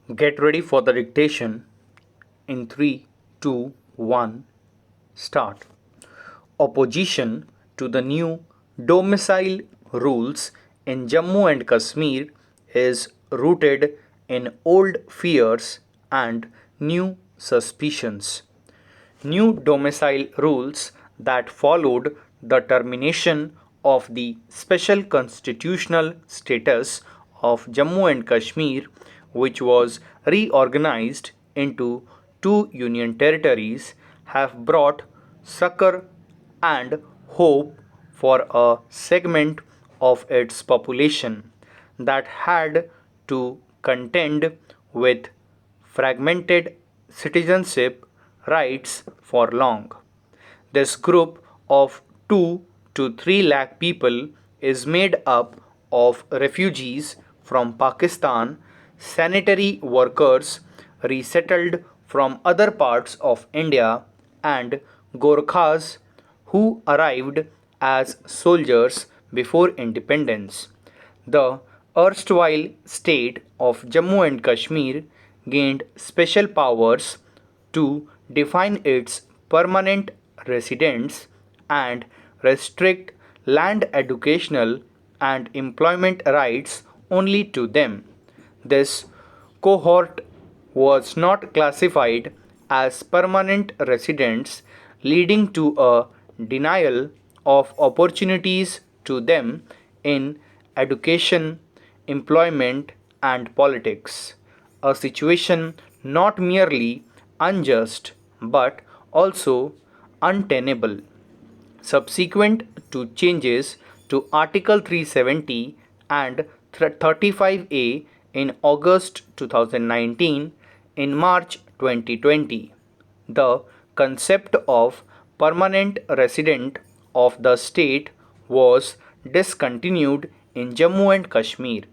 Get ready for the dictation in 3, 2, 1, start. Opposition to the new domicile rules in Jammu and Kashmir is rooted in old fears and new suspicions. New domicile rules that followed the termination of the special constitutional status of Jammu and Kashmir, which was reorganized into two union territories, have brought succor and hope for a segment of its population that had to contend with fragmented citizenship rights for long. This group of 2 to 3 lakh people is made up of refugees from Pakistan, sanitary workers resettled from other parts of India, and Gorkhas who arrived as soldiers before independence. The erstwhile state of Jammu and Kashmir gained special powers to define its permanent residents and restrict land educational and employment rights only to them. This cohort was not classified as permanent residents, leading to a denial of opportunities to them in education, employment, and politics. A situation not merely unjust but also untenable. Subsequent to changes to Article 370 and 35A in August 2019, in March 2020, the concept of permanent resident of the state was discontinued in Jammu and Kashmir.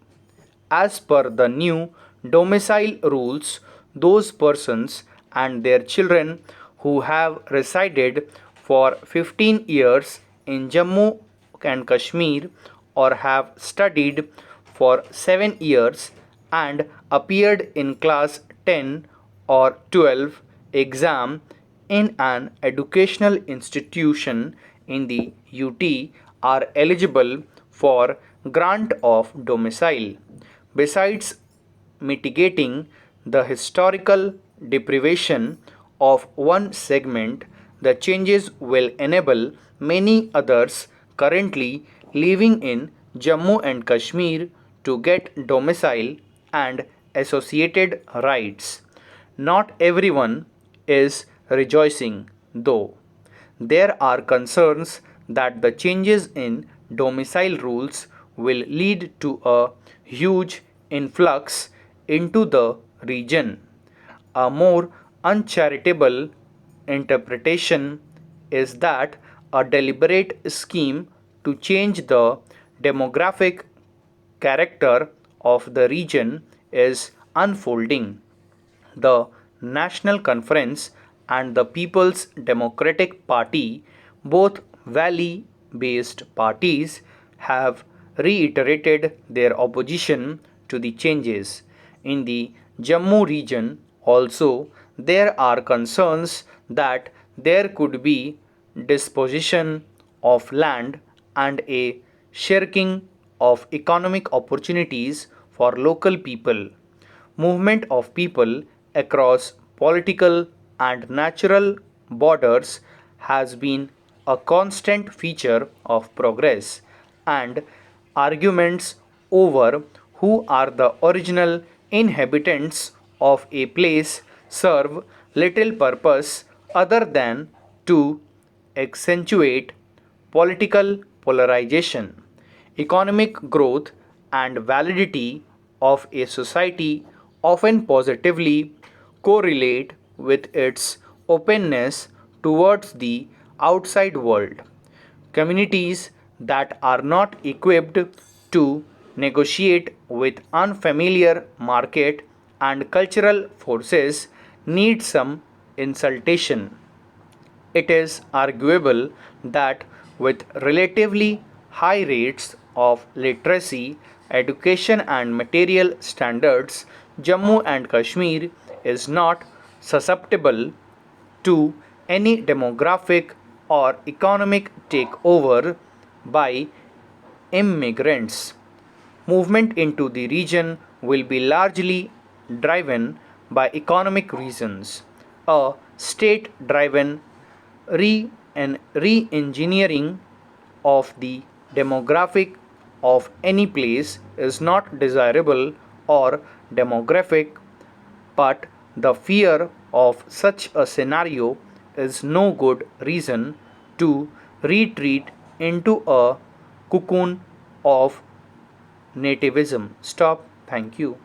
As per the new domicile rules, those persons and their children who have resided for 15 years in Jammu and Kashmir or have studied for 7 years and appeared in class 10 or 12 exam in an educational institution in the UT are eligible for grant of domicile. Besides mitigating the historical deprivation of one segment, the changes will enable many others currently living in Jammu and Kashmir to get domicile and associated rights. Not everyone is rejoicing, though. There are concerns that the changes in domicile rules will lead to a huge influx into the region. A more uncharitable interpretation is that a deliberate scheme to change the demographic character of the region is unfolding. The National Conference and the People's Democratic Party, both valley based parties, have reiterated their opposition to the changes. In the Jammu region, also, there are concerns that there could be disposition of land and a shirking of economic opportunities for local people. Movement of people across political and natural borders has been a constant feature of progress, and arguments over who are the original inhabitants of a place serve little purpose other than to accentuate political polarization. Economic growth and validity of a society often positively correlate with its openness towards the outside world. Communities that are not equipped to negotiate with unfamiliar market and cultural forces need some insultation. It is arguable that with relatively high rates of literacy, education, and material standards, Jammu and Kashmir is not susceptible to any demographic or economic takeover by immigrants. Movement into the region will be largely driven by economic reasons. A state driven re engineering of the demographic of any place is not desirable or demographic, but the fear of such a scenario is no good reason to retreat into a cocoon of nativism. Stop. Thank you.